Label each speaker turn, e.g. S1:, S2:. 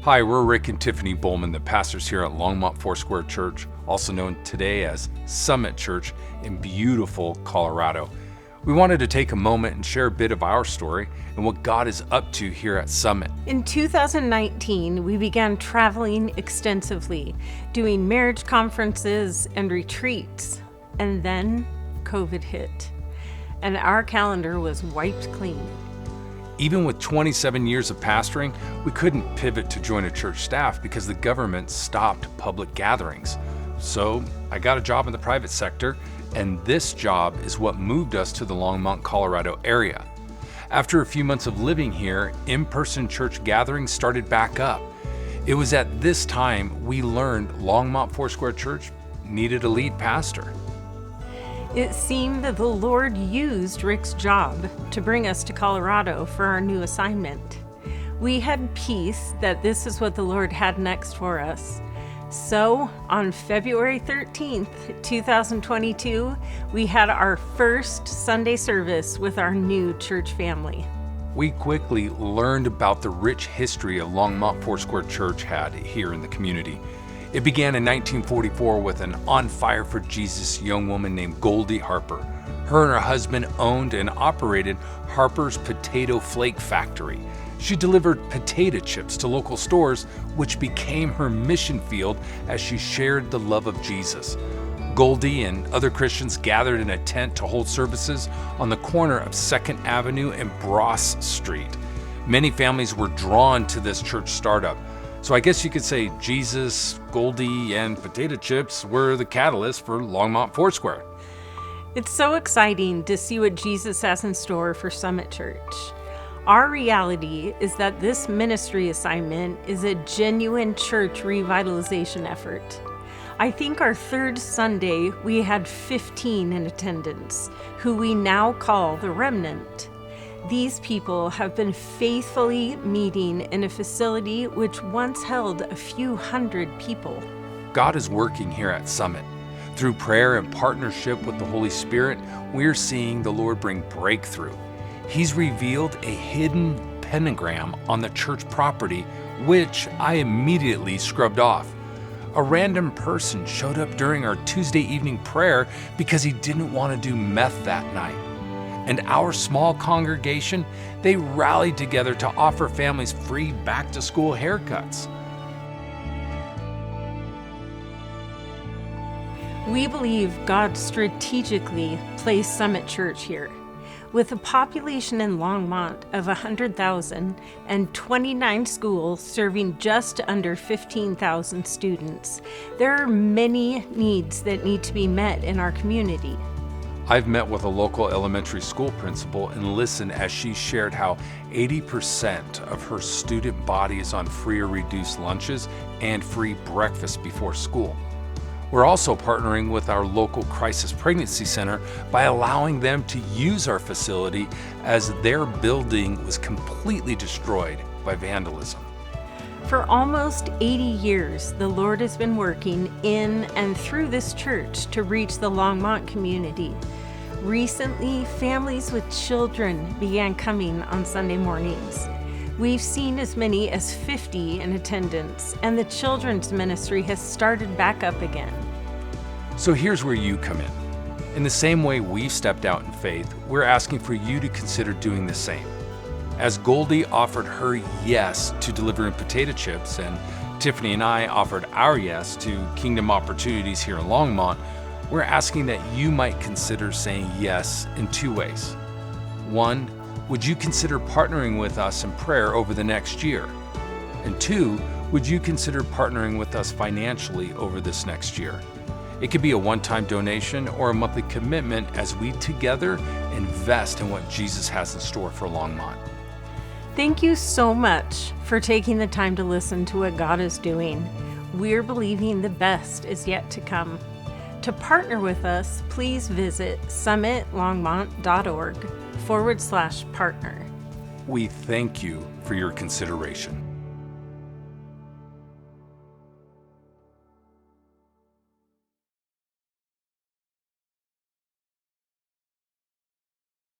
S1: Hi, we're Rick and Tiffany Bowman, the pastors here at Longmont Foursquare Church, also known today as Summit Church in beautiful Colorado. We wanted to take a moment and share a bit of our story and what God is up to here at Summit.
S2: In 2019, we began traveling extensively, doing marriage conferences and retreats, and then COVID hit, and our calendar was wiped clean.
S1: Even with 27 years of pastoring, we couldn't pivot to join a church staff because the government stopped public gatherings. So I got a job in the private sector, and this job is what moved us to the Longmont, Colorado area. After a few months of living here, in-person church gatherings started back up. It was at this time we learned Longmont Foursquare Church needed a lead pastor.
S2: It seemed that the Lord used Rick's job to bring us to Colorado for our new assignment. We had peace that this is what the Lord had next for us. So on February 13th, 2022, we had our first Sunday service with our new church family.
S1: We quickly learned about the rich history of Longmont Foursquare Church had here in the community. It began in 1944 with an on fire for Jesus young woman named Goldie Harper. Her and her husband owned and operated Harper's Potato Flake Factory. She delivered potato chips to local stores, which became her mission field as she shared the love of Jesus. Goldie and other Christians gathered in a tent to hold services on the corner of 2nd Avenue and Bross Street. Many families were drawn to this church startup. So I guess you could say Jesus, Goldie, and potato chips were the catalyst for Longmont Foursquare.
S2: It's so exciting to see what Jesus has in store for Summit Church. Our reality is that this ministry assignment is a genuine church revitalization effort. I think our third Sunday, we had 15 in attendance, who we now call the Remnant. These people have been faithfully meeting in a facility which once held a few hundred people.
S1: God is working here at Summit. Through prayer and partnership with the Holy Spirit, we're seeing the Lord bring breakthrough. He's revealed a hidden pentagram on the church property, which I immediately scrubbed off. A random person showed up during our Tuesday evening prayer because he didn't want to do meth that night. And our small congregation, they rallied together to offer families free back-to-school haircuts.
S2: We believe God strategically placed Summit Church here. With a population in Longmont of 100,000 and 29 schools serving just under 15,000 students, there are many needs that need to be met in our community.
S1: I've met with a local elementary school principal and listened as she shared how 80% of her student body is on free or reduced lunches and free breakfast before school. We're also partnering with our local crisis pregnancy center by allowing them to use our facility as their building was completely destroyed by vandalism.
S2: For almost 80 years, the Lord has been working in and through this church to reach the Longmont community. Recently, families with children began coming on Sunday mornings. We've seen as many as 50 in attendance, and the children's ministry has started back up again.
S1: So here's where you come in. In the same way we've stepped out in faith, we're asking for you to consider doing the same. As Goldie offered her yes to delivering potato chips, and Tiffany and I offered our yes to kingdom opportunities here in Longmont, we're asking that you might consider saying yes in two ways. One, would you consider partnering with us in prayer over the next year? And two, would you consider partnering with us financially over this next year? It could be a one-time donation or a monthly commitment as we together invest in what Jesus has in store for Longmont.
S2: Thank you so much for taking the time to listen to what God is doing. We're believing the best is yet to come. To partner with us, please visit summitlongmont.org/partner.
S1: We thank you for your consideration.